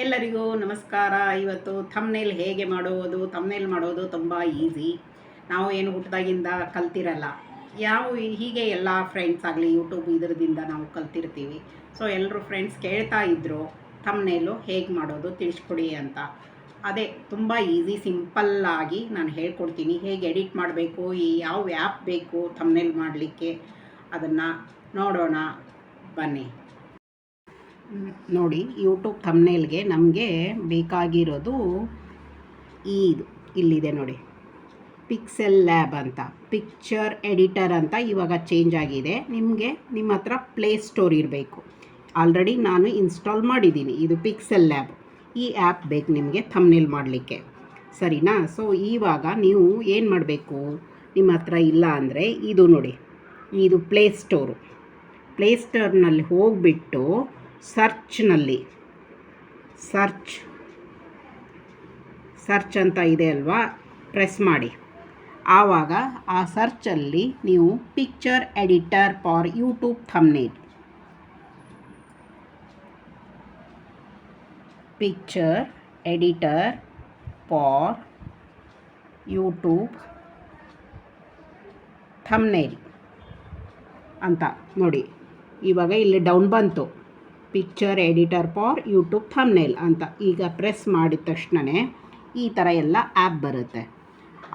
ಎಲ್ಲರಿಗೂ ನಮಸ್ಕಾರ. ಇವತ್ತು ಥಂಬ್ನೇಲ್ ಹೇಗೆ ಮಾಡೋದು ತುಂಬ ಈಸಿ. ನಾವು ಏನು ಹುಟ್ಟಿದಾಗಿಂದ ಕಲ್ತಿರಲ್ಲ. ಹೀಗೆ ಎಲ್ಲ ಫ್ರೆಂಡ್ಸ್ ಆಗಲಿ ಯೂಟ್ಯೂಬ್ ಇದರದಿಂದ ನಾವು ಕಲ್ತಿರ್ತೀವಿ. ಸೊ ಎಲ್ಲರೂ ಫ್ರೆಂಡ್ಸ್ ಕೇಳ್ತಾ ಇದ್ದರು ಥಂಬ್ನೇಲು ಹೇಗೆ ಮಾಡೋದು ತಿಳಿಸ್ಕೊಡಿ ಅಂತ. ಅದೇ ತುಂಬ ಈಸಿ ಸಿಂಪಲ್ಲಾಗಿ ನಾನು ಹೇಳ್ಕೊಡ್ತೀನಿ. ಹೇಗೆ ಎಡಿಟ್ ಮಾಡಬೇಕು, ಯಾವ ಆ್ಯಪ್ ಬೇಕು ಥಂಬ್ನೇಲ್ ಮಾಡಲಿಕ್ಕೆ, ಅದನ್ನು ನೋಡೋಣ ಬನ್ನಿ. ನೋಡಿ, ಯೂಟ್ಯೂಬ್ ಥಂಬ್ನೇಲ್ಗೆ ನಮಗೆ ಬೇಕಾಗಿರೋದು ಇಲ್ಲಿದೆ ನೋಡಿ, ಪಿಕ್ಸೆಲ್ ಲ್ಯಾಬ್ ಅಂತ, ಪಿಕ್ಚರ್ ಎಡಿಟರ್ ಅಂತ ಇವಾಗ ಚೇಂಜ್ ಆಗಿದೆ. ನಿಮ್ಮ ಹತ್ರ ಪ್ಲೇ ಸ್ಟೋರ್ ಇರಬೇಕು. ಆಲ್ರೆಡಿ ನಾನು ಇನ್ಸ್ಟಾಲ್ ಮಾಡಿದ್ದೀನಿ. ಇದು ಪಿಕ್ಸೆಲ್ ಲ್ಯಾಬ್. ಈ ಆ್ಯಪ್ ಬೇಕು ನಿಮಗೆ ಥಂಬ್ನೇಲ್ ಮಾಡಲಿಕ್ಕೆ, ಸರಿನಾ? ಸೊ ಇವಾಗ ನೀವು ಏನು ಮಾಡಬೇಕು, ನಿಮ್ಮ ಹತ್ರ ಇಲ್ಲ ಅಂದರೆ ಇದು ನೋಡಿ, ಇದು ಪ್ಲೇ ಸ್ಟೋರ್ನಲ್ಲಿ ಹೋಗಿಬಿಟ್ಟು ಸರ್ಚ್ನಲ್ಲಿ ಸರ್ಚ್ ಅಂತ ಇದೆ ಅಲ್ವಾ, ಪ್ರೆಸ್ ಮಾಡಿ. ಆವಾಗ ಆ ಸರ್ಚಲ್ಲಿ ನೀವು picture editor for YouTube thumbnail, picture editor for YouTube thumbnail ಅಂತ ನೋಡಿ. ಇವಾಗ ಇಲ್ಲಿ ಡೌನ್ ಬಂತು, picture editor for YouTube thumbnail ಅಂತ. ಈಗ ಪ್ರೆಸ್ ಮಾಡಿದ ತಕ್ಷಣವೇ ಈ ಥರ ಎಲ್ಲ ಆ್ಯಪ್ ಬರುತ್ತೆ.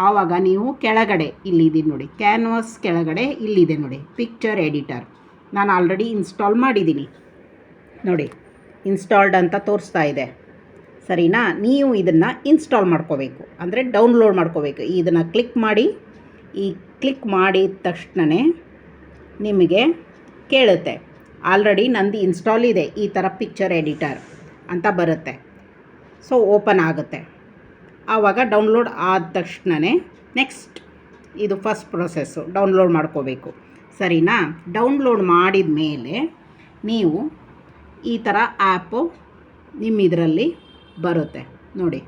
ಆವಾಗ ನೀವು ಕೆಳಗಡೆ ಇಲ್ಲಿದೆ ನೋಡಿ, ಕ್ಯಾನ್ವಾಸ್ ಕೆಳಗಡೆ ಇಲ್ಲಿದೆ ನೋಡಿ ಪಿಕ್ಚರ್ ಎಡಿಟರ್. ನಾನು ಆಲ್ರೆಡಿ ಇನ್ಸ್ಟಾಲ್ ಮಾಡಿದ್ದೀನಿ ನೋಡಿ, ಇನ್ಸ್ಟಾಲ್ಡ್ ಅಂತ ತೋರಿಸ್ತಾ ಇದೆ, ಸರಿನಾ? ನೀವು ಇದನ್ನು ಇನ್ಸ್ಟಾಲ್ ಮಾಡ್ಕೋಬೇಕು, ಅಂದರೆ ಡೌನ್ಲೋಡ್ ಮಾಡ್ಕೋಬೇಕು. ಇದನ್ನು ಕ್ಲಿಕ್ ಮಾಡಿ. ಈ ಕ್ಲಿಕ್ ಮಾಡಿದ ತಕ್ಷಣವೇ ನಿಮಗೆ ಕೇಳುತ್ತೆ, ಆಲ್ರೆಡಿ ನಂದು ಇನ್ಸ್ಟಾಲ್ ಇದೆ, ಈ ಥರ ಪಿಕ್ಚರ್ ಎಡಿಟರ್ ಅಂತ ಬರುತ್ತೆ. ಸೊ ಓಪನ್ ಆಗುತ್ತೆ. ಆವಾಗ ಡೌನ್ಲೋಡ್ ಆದ ತಕ್ಷಣವೇ ನೆಕ್ಸ್ಟ್ ಇದು ಫಸ್ಟ್ ಪ್ರೊಸೆಸ್ಸು ಡೌನ್ಲೋಡ್ ಮಾಡ್ಕೋಬೇಕು, ಸರಿನಾ? ಡೌನ್ಲೋಡ್ ಮಾಡಿದ ಮೇಲೆ ನೀವು ಈ ಥರ ಆ್ಯಪು ನಿಮ್ಮ ಇದರಲ್ಲಿ ಬರುತ್ತೆ ನೋಡಿ,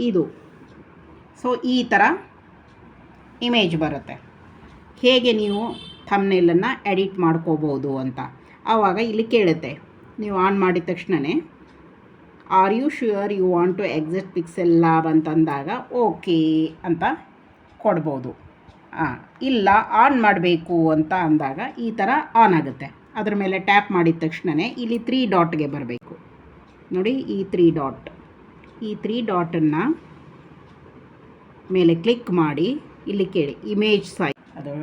ಇದು ಸೊ ಈ ಥರ ಇಮೇಜ್ ಬರುತ್ತೆ. ಹೇಗೆ ನೀವು ಥಂಬ್ನೇಲನ್ನು ಎಡಿಟ್ ಮಾಡ್ಕೋಬೋದು ಅಂತ. ಆವಾಗ ಇಲ್ಲಿ ಕೇಳುತ್ತೆ, ನೀವು ಆನ್ ಮಾಡಿದ ತಕ್ಷಣವೇ are you sure you want to exit Pixel Lab ಅಂತಂದಾಗ ಓಕೆ ಅಂತ ಕೊಡ್ಬೋದು. ಇಲ್ಲ ಆನ್ ಮಾಡಬೇಕು ಅಂತ ಅಂದಾಗ ಈ ಥರ ಆನ್ ಆಗುತ್ತೆ. ಅದ್ರ ಮೇಲೆ ಟ್ಯಾಪ್ ಮಾಡಿದ ತಕ್ಷಣವೇ ಇಲ್ಲಿ 3 ಡಾಟ್ಗೆ ಬರಬೇಕು ನೋಡಿ, ಈ 3 ಡಾಟನ್ನು ಮೇಲೆ ಕ್ಲಿಕ್ ಮಾಡಿ. ಇಲ್ಲಿ ಕೇಳಿ ಇಮೇಜ್ ಸೈಜ್, ಅದು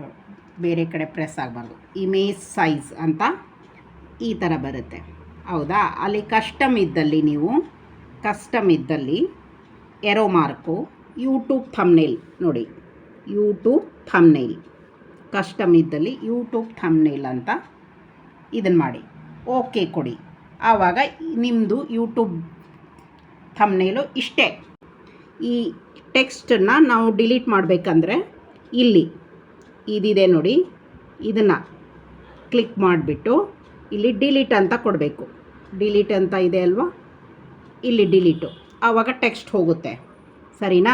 ಬೇರೆ ಕಡೆ ಪ್ರೆಸ್ ಆಗಬಾರ್ದು, ಇಮೇಜ್ ಸೈಜ್ ಅಂತ ಈ ಥರ ಬರುತ್ತೆ, ಹೌದಾ? ಅಲ್ಲಿ ಕಸ್ಟಮ್ ಇದ್ದಲ್ಲಿ ಎರೋ ಮಾರ್ಕು ಯೂಟ್ಯೂಬ್ ಥಂಬ್ನೇಲ್ ನೋಡಿ, ಯೂಟ್ಯೂಬ್ ಥಂಬ್ನೇಲ್ ಕಸ್ಟಮ್ ಇದ್ದಲ್ಲಿ ಯೂಟ್ಯೂಬ್ ಥಂಬ್ನೇಲ್ ಅಂತ ಇದನ್ನು ಮಾಡಿ, ಓಕೆ ಕೊಡಿ. ಆವಾಗ ನಿಮ್ಮದು ಯೂಟ್ಯೂಬ್ ಥಂಬ್ನೇಲು ಇಷ್ಟೇ. ಈ ಟೆಕ್ಸ್ಟನ್ನು ನಾವು ಡಿಲೀಟ್ ಮಾಡಬೇಕಂದ್ರೆ ಇಲ್ಲಿ ಇದಿದೆ ನೋಡಿ, ಇದನ್ನು ಕ್ಲಿಕ್ ಮಾಡಿಬಿಟ್ಟು ಇಲ್ಲಿ ಡಿಲೀಟ್ ಅಂತ ಕೊಡಬೇಕು. ಡಿಲೀಟ್ ಅಂತ ಇದೆ ಅಲ್ವಾ, ಇಲ್ಲಿ ಡಿಲೀಟು. ಆವಾಗ ಟೆಕ್ಸ್ಟ್ ಹೋಗುತ್ತೆ, ಸರಿನಾ?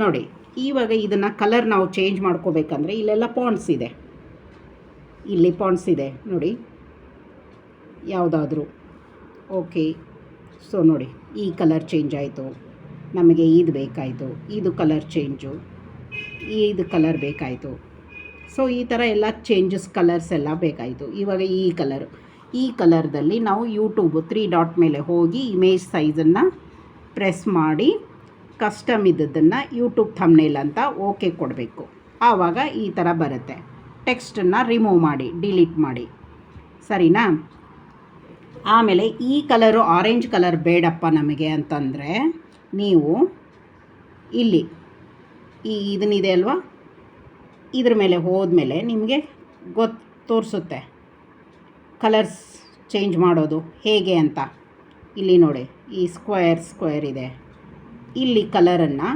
ನೋಡಿ, ಇವಾಗ ಇದನ್ನು ಕಲರ್ ನಾವು ಚೇಂಜ್ ಮಾಡ್ಕೋಬೇಕಂದ್ರೆ ಇಲ್ಲೆಲ್ಲ ಪಾಂಟ್ಸ್ ಇದೆ, ಇಲ್ಲಿ ಪಾಂಟ್ಸ್ ಇದೆ ನೋಡಿ, ಯಾವುದಾದ್ರೂ ಓಕೆ. ಸೊ ನೋಡಿ, ಈ ಕಲರ್ ಚೇಂಜ್ ಆಯಿತು, ನಮಗೆ ಇದು ಬೇಕಾಯಿತು, ಇದು ಕಲರ್ ಚೇಂಜು, ಇದು ಕಲರ್ ಬೇಕಾಯಿತು. ಸೊ ಈ ಥರ ಎಲ್ಲ ಚೇಂಜಸ್ ಕಲರ್ಸ್ ಎಲ್ಲ ಬೇಕಾಯಿತು. ಇವಾಗ ಈ ಕಲರ್ದಲ್ಲಿ ನಾವು ಯೂಟ್ಯೂಬ್ 3 ಡಾಟ್ ಮೇಲೆ ಹೋಗಿ ಇಮೇಜ್ ಸೈಜನ್ನು ಪ್ರೆಸ್ ಮಾಡಿ ಕಸ್ಟಮ್ ಇದ್ದದ್ದನ್ನು ಯೂಟ್ಯೂಬ್ ಥಂಬ್ನೇಲ್ ಅಂತ ಓಕೆ ಕೊಡಬೇಕು. ಆವಾಗ ಈ ಥರ ಬರುತ್ತೆ. ಟೆಕ್ಸ್ಟನ್ನು ರಿಮೂವ್ ಮಾಡಿ, ಡಿಲೀಟ್ ಮಾಡಿ, ಸರಿನಾ? ಆಮೇಲೆ ಈ ಕಲರು ಆರೆಂಜ್ ಕಲರ್ ಬೇಡಪ್ಪ ನಮಗೆ ಅಂತಂದರೆ ನೀವು ಇಲ್ಲಿ ಇದನ್ನಿದೆ ಅಲ್ವಾ, ಇದ್ರ ಮೇಲೆ ಹೋದ್ಮೇಲೆ ನಿಮಗೆ ತೋರಿಸುತ್ತೆ ಕಲರ್ಸ್ ಚೇಂಜ್ ಮಾಡೋದು ಹೇಗೆ ಅಂತ. ಇಲ್ಲಿ ನೋಡಿ, ಈ ಸ್ಕ್ವೇರ್ ಇದೆ, ಇಲ್ಲಿ ಕಲರನ್ನು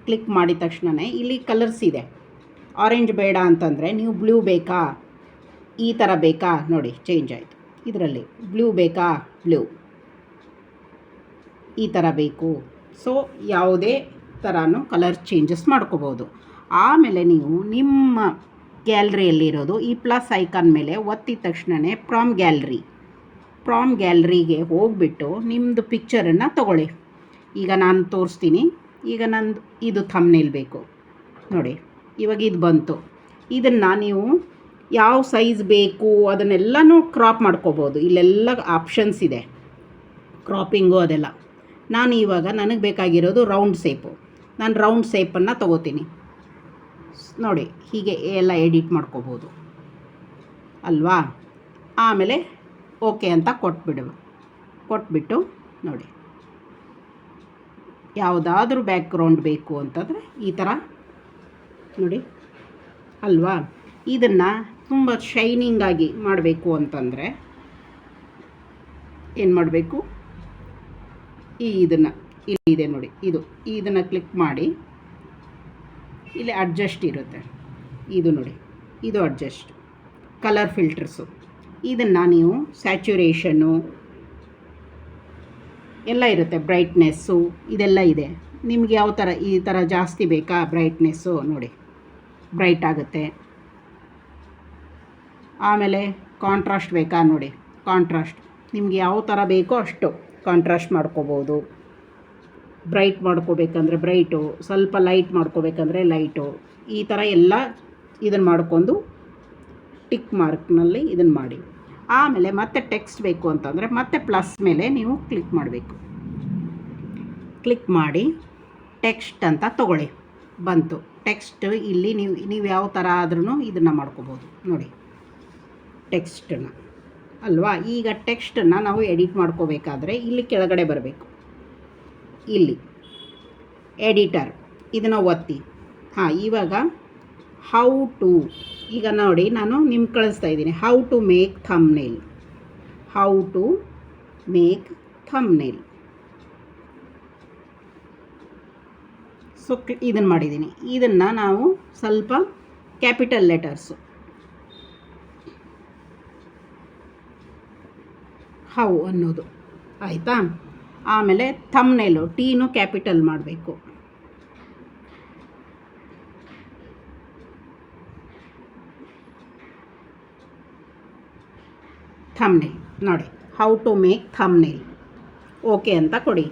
ಕ್ಲಿಕ್ ಮಾಡಿದ ತಕ್ಷಣವೇ ಇಲ್ಲಿ ಕಲರ್ಸ್ ಇದೆ. ಆರೆಂಜ್ ಬೇಡ ಅಂತಂದರೆ ನೀವು ಬ್ಲೂ ಬೇಕಾ, ಈ ಥರ ಬೇಕಾ ನೋಡಿ, ಚೇಂಜ್ ಆಯಿತು. ಇದರಲ್ಲಿ ಬ್ಲೂ ಬೇಕಾ, ಬ್ಲೂ ಈ ಥರ ಬೇಕು. ಸೊ ಯಾವುದೇ ಥರನೂ ಕಲರ್ ಚೇಂಜಸ್ ಮಾಡ್ಕೋಬೋದು. ಆಮೇಲೆ ನೀವು ನಿಮ್ಮ ಗ್ಯಾಲರಿಯಲ್ಲಿರೋದು ಈ ಪ್ಲಸ್ ಐಕಾನ್ ಮೇಲೆ ಒತ್ತಿದ ತಕ್ಷಣವೇ ಫ್ರಮ್ ಗ್ಯಾಲರಿ ಫ್ರಾಮ್ ಗ್ಯಾಲರಿಗೆ ಹೋಗಿಬಿಟ್ಟು ನಿಮ್ಮದು ಪಿಕ್ಚರನ್ನು ತಗೊಳ್ಳಿ. ಈಗ ನಾನು ತೋರಿಸ್ತೀನಿ. ಈಗ ನಂದು ಇದು ಥಂಬ್ನೇಲ್ ಬೇಕು ನೋಡಿ. ಇವಾಗ ಇದು ಬಂತು. ಇದನ್ನು ನೀವು ಯಾವ ಸೈಜ್ ಬೇಕು ಅದನ್ನೆಲ್ಲನೂ ಕ್ರಾಪ್ ಮಾಡ್ಕೋಬೋದು. ಇಲ್ಲೆಲ್ಲ ಆಪ್ಷನ್ಸ್ ಇದೆ, ಕ್ರಾಪಿಂಗು ಅದೆಲ್ಲ. ನಾನು ಇವಾಗ ನನಗೆ ಬೇಕಾಗಿರೋದು ರೌಂಡ್ ಶೇಪು. ನಾನು ರೌಂಡ್ ಶೇಪನ್ನು ತೊಗೋತೀನಿ ನೋಡಿ. ಹೀಗೆ ಎಲ್ಲ ಎಡಿಟ್ ಮಾಡ್ಕೋಬೋದು ಅಲ್ವಾ. ಆಮೇಲೆ ಓಕೆ ಅಂತ ಕೊಟ್ಬಿಟ್ಟು ನೋಡಿ, ಯಾವುದಾದ್ರೂ ಬ್ಯಾಕ್ಗ್ರೌಂಡ್ ಬೇಕು ಅಂತಂದರೆ ಈ ಥರ ನೋಡಿ ಅಲ್ವಾ. ಇದನ್ನು ತುಂಬ ಶೈನಿಂಗಾಗಿ ಮಾಡಬೇಕು ಅಂತಂದರೆ ಏನು ಮಾಡಬೇಕು, ಇದನ್ನು ಇಲ್ಲಿ ಇದೆ ನೋಡಿ, ಇದನ್ನು ಕ್ಲಿಕ್ ಮಾಡಿ. ಇಲ್ಲಿ ಅಡ್ಜಸ್ಟ್ ಇರುತ್ತೆ, ಇದು ನೋಡಿ, ಇದು ಅಡ್ಜಸ್ಟ್ ಕಲರ್ ಫಿಲ್ಟರ್ಸು. ಇದನ್ನು ನೀವು ಸ್ಯಾಚುರೇಷನ್ನು ಎಲ್ಲ ಇರುತ್ತೆ, ಬ್ರೈಟ್ನೆಸ್ಸು ಇದೆಲ್ಲ ಇದೆ. ನಿಮ್ಗೆ ಯಾವ ಥರ, ಈ ಥರ ಜಾಸ್ತಿ ಬೇಕಾ ಬ್ರೈಟ್ನೆಸ್ಸು ನೋಡಿ, ಬ್ರೈಟ್ ಆಗುತ್ತೆ. ಆಮೇಲೆ ಕಾಂಟ್ರಾಸ್ಟ್ ಬೇಕಾ ನೋಡಿ, ಕಾಂಟ್ರಾಸ್ಟ್ ನಿಮ್ಗೆ ಯಾವ ಥರ ಬೇಕೋ ಅಷ್ಟು ಕಾಂಟ್ರಾಸ್ಟ್ ಮಾಡ್ಕೋಬೋದು. ಬ್ರೈಟ್ ಮಾಡ್ಕೋಬೇಕಂದ್ರೆ ಬ್ರೈಟು, ಸ್ವಲ್ಪ ಲೈಟ್ ಮಾಡ್ಕೋಬೇಕಂದ್ರೆ ಲೈಟು, ಈ ಥರ ಎಲ್ಲ ಇದನ್ನು ಮಾಡ್ಕೊಂಡು ಟಿಕ್ ಮಾರ್ಕ್ನಲ್ಲಿ ಇದನ್ನು ಮಾಡಿ. ಆಮೇಲೆ ಮತ್ತೆ ಟೆಕ್ಸ್ಟ್ ಬೇಕು ಅಂತಂದರೆ ಮತ್ತೆ ಪ್ಲಸ್ ಮೇಲೆ ನೀವು ಕ್ಲಿಕ್ ಮಾಡಬೇಕು. ಕ್ಲಿಕ್ ಮಾಡಿ ಟೆಕ್ಸ್ಟ್ ಅಂತ ತೊಗೊಳ್ಳಿ. ಬಂತು ಟೆಕ್ಸ್ಟ್. ಇಲ್ಲಿ ನೀವು ಯಾವ ಥರ ಆದ್ರೂ ಇದನ್ನು ಮಾಡ್ಕೋಬೋದು ನೋಡಿ, ಟೆಕ್ಸ್ಟನ್ನು ಅಲ್ವಾ. ಈಗ ಟೆಕ್ಸ್ಟನ್ನು ನಾವು ಎಡಿಟ್ ಮಾಡ್ಕೋಬೇಕಾದ್ರೆ ಇಲ್ಲಿ ಕೆಳಗಡೆ ಬರಬೇಕು. ಇಲ್ಲಿ ಎಡಿಟರ್ ಇದನ್ನು ಒತ್ತಿ. ಇವಾಗ ಹೌ ಟು, ಈಗ ನೋಡಿ ನಾನು ನಿಮ್ಗೆ ಕಳಿಸ್ತಾ ಇದ್ದೀನಿ. How to make thumbnail, how to make thumbnail. So ಇದನ್ನು ಮಾಡಿದ್ದೀನಿ. ಇದನ್ನು ನಾವು ಸ್ವಲ್ಪ ಕ್ಯಾಪಿಟಲ್ ಲೆಟರ್ಸು ಹೌ ಅನ್ನೋದು ಆಯಿತಾ. ಆಮೇಲೆ ಥಂಬ್ನೇಲು ಟೀನು ಕ್ಯಾಪಿಟಲ್ ಮಾಡಬೇಕು. ಥಂಬ್ನೇಲ್ ನೋಡಿ, how to make thumbnail. Okay ಅಂತ ಕೊಡಿ.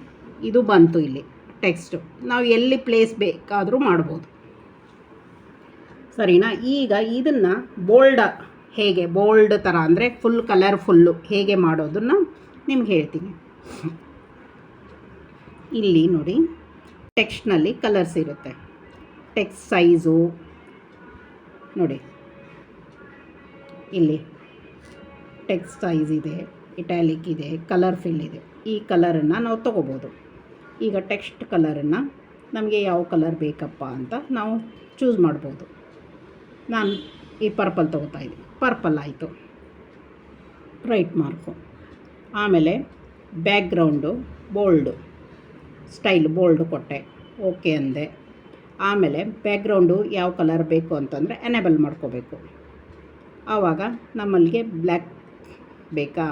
ಇದು ಬಂತು ಇಲ್ಲಿ ಟೆಕ್ಸ್ಟು. ನಾವು ಎಲ್ಲಿ ಪ್ಲೇಸ್ ಬೇಕಾದರೂ ಮಾಡ್ಬೋದು, ಸರಿನಾ. ಈಗ ಇದನ್ನು ಬೋಲ್ಡ್ ಥರ ಅಂದರೆ ಫುಲ್ ಕಲರ್ಫುಲ್ಲು ಹೇಗೆ ಮಾಡೋದನ್ನು ನಿಮ್ಗೆ ಹೇಳ್ತೀನಿ. ಇಲ್ಲಿ ನೋಡಿ ಟೆಕ್ಸ್ಟ್ನಲ್ಲಿ ಕಲರ್ಸ್ ಇರುತ್ತೆ. ಟೆಕ್ಸ್ಟ್ ಸೈಜು ನೋಡಿ, ಇಲ್ಲಿ ಟೆಕ್ಸ್ಟ್ ಸೈಜ್ ಇದೆ, ಇಟ್ಯಾಲಿಕ್ ಇದೆ, ಕಲರ್ ಫಿಲ್ ಇದೆ. ಈ ಕಲರನ್ನು ನಾವು ತೊಗೋಬೋದು. ಈಗ ಟೆಕ್ಸ್ಟ್ ಕಲರನ್ನು ನಮಗೆ ಯಾವ ಕಲರ್ ಬೇಕಪ್ಪ ಅಂತ ನಾವು ಚೂಸ್ ಮಾಡ್ಬೋದು. ನಾನು ಈ ಪರ್ಪಲ್ ತೊಗೋತಾ ಇದ್ದೀನಿ, ಪರ್ಪಲ್ ಆಯಿತು, ರೈಟ್ ಮಾರ್ಕು. ಆಮೇಲೆ ಬ್ಯಾಕ್ಗ್ರೌಂಡು ಬೋಲ್ಡು ಸ್ಟೈಲ್ ಬೋಲ್ಡ್ ಕೊಟ್ಟೆ, ಓಕೆ ಅಂದೆ. ಆಮೇಲೆ ಬ್ಯಾಕ್ಗ್ರೌಂಡು ಯಾವ ಕಲರ್ ಬೇಕು ಅಂತಂದರೆ ಎನೇಬಲ್ ಮಾಡ್ಕೋಬೇಕು. ಆವಾಗ ನಮ್ಮಲ್ಲಿಗೆ ಬ್ಲ್ಯಾಕ್ ಬೇಕಾ,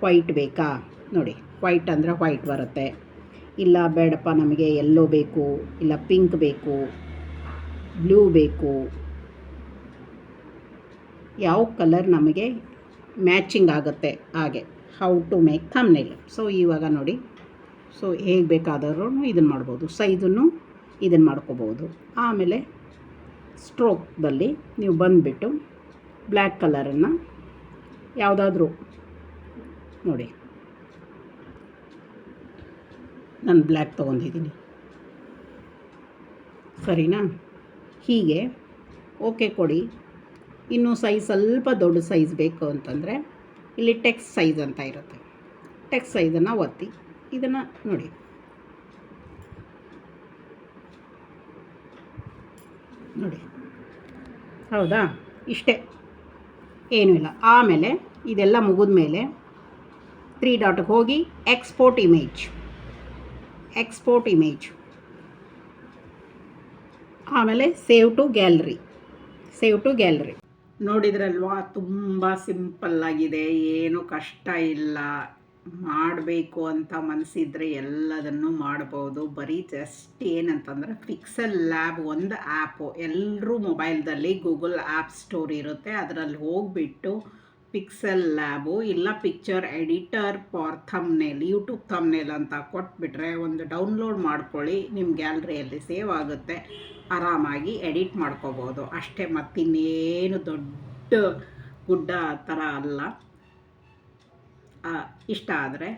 ವೈಟ್ ಬೇಕಾ ನೋಡಿ, ವೈಟ್ ಅಂದರೆ ವೈಟ್ ಬರುತ್ತೆ. ಇಲ್ಲ ಬೇಡಪ್ಪ ನಮಗೆ ಯೆಲ್ಲೋ ಬೇಕು, ಇಲ್ಲ ಪಿಂಕ್ ಬೇಕು, ಬ್ಲೂ ಬೇಕು, ಯಾವ ಕಲರ್ ನಮಗೆ ಮ್ಯಾಚಿಂಗ್ ಆಗುತ್ತೆ ಹಾಗೆ. How to make thumbnail. So ಇವಾಗ ನೋಡಿ, ಸೊ ಹೇಗೆ ಬೇಕಾದರೂ ಇದನ್ನು ಮಾಡ್ಬೋದು. ಸೈಜನ್ನು ಇದನ್ನು ಮಾಡ್ಕೋಬೋದು. ಆಮೇಲೆ ಸ್ಟ್ರೋಕ್ದಲ್ಲಿ ನೀವು ಬಂದುಬಿಟ್ಟು ಬ್ಲ್ಯಾಕ್ ಕಲರನ್ನು ಯಾವುದಾದ್ರೂ ನೋಡಿ, ನಾನು ಬ್ಲ್ಯಾಕ್ ತೊಗೊಂಡಿದ್ದೀನಿ, ಸರಿನಾ. ಹೀಗೆ ಓಕೆ ಕೊಡಿ. ಇನ್ನೂ ಸೈಜ್ ಸ್ವಲ್ಪ ದೊಡ್ಡ ಸೈಜ್ ಬೇಕು ಅಂತಂದರೆ ಇಲ್ಲಿ ಟೆಕ್ಸ್ಟ್ ಸೈಜ್ ಅಂತ ಇರುತ್ತೆ, ಟೆಕ್ಸ್ಟ್ ಸೈಜನ್ನು ಒತ್ತಿ ಇದನ್ನು ನೋಡಿ. ನೋಡಿ ಹೌದಾ, ಇಷ್ಟೇ, ಏನೂ ಇಲ್ಲ. ಆಮೇಲೆ ಇದೆಲ್ಲ ಮುಗಿದ ಮೇಲೆ 3 ಡಾಟ್ಗೆ ಹೋಗಿ ಎಕ್ಸ್ಪೋರ್ಟ್ ಇಮೇಜ್, ಆಮೇಲೆ ಸೇವ್ ಟು ಗ್ಯಾಲರಿ. ನೋಡಿದ್ರಲ್ವಾ, ತುಂಬ ಸಿಂಪಲ್ಲಾಗಿದೆ, ಏನು ಕಷ್ಟ ಇಲ್ಲ. ಮಾಡಬೇಕು ಅಂತ ಮನಸ್ಸಿದ್ರೆ ಎಲ್ಲದನ್ನು ಮಾಡ್ಬೋದು. ಬರೀ ಜಸ್ಟ್ ಏನಂತಂದರೆ ಪಿಕ್ಸೆಲ್ ಲ್ಯಾಬ್ ಒಂದು ಆ್ಯಪು. ಎಲ್ಲರೂ ಮೊಬೈಲ್ದಲ್ಲಿ ಗೂಗಲ್ ಆ್ಯಪ್ ಸ್ಟೋರ್ ಇರುತ್ತೆ, ಅದರಲ್ಲಿ ಹೋಗಿಬಿಟ್ಟು ಪಿಕ್ಸೆಲ್ ಲ್ಯಾಬು ಇಲ್ಲ picture editor for thumbnail, YouTube thumbnail ಅಂತ ಕೊಟ್ಬಿಟ್ರೆ ಒಂದು ಡೌನ್ಲೋಡ್ ಮಾಡ್ಕೊಳ್ಳಿ, ನಿಮ್ಮ ಗ್ಯಾಲರಿಯಲ್ಲಿ ಸೇವ್ ಆಗುತ್ತೆ, ಆರಾಮಾಗಿ ಎಡಿಟ್ ಮಾಡ್ಕೋಬೋದು ಅಷ್ಟೇ. ಮತ್ತಿನ್ನೇನು ದೊಡ್ಡ ಗುಡ್ಡ ಥರ ಅಲ್ಲ. ಇಷ್ಟ ಆದರೆ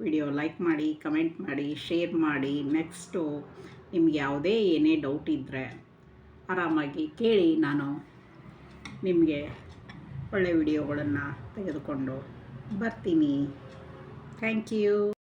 ವಿಡಿಯೋ ಲೈಕ್ ಮಾಡಿ, ಕಮೆಂಟ್ ಮಾಡಿ, ಶೇರ್ ಮಾಡಿ. ನೆಕ್ಸ್ಟು ನಿಮ್ಗೆ ಯಾವುದೇ ಏನೇ ಡೌಟ್ ಇದ್ದರೆ ಆರಾಮಾಗಿ ಕೇಳಿ, ನಾನು ನಿಮಗೆ ಒಳ್ಳೆ ವಿಡಿಯೋಗಳನ್ನು ತೆಗೆದುಕೊಂಡು ಬರ್ತೀನಿ. Thank you.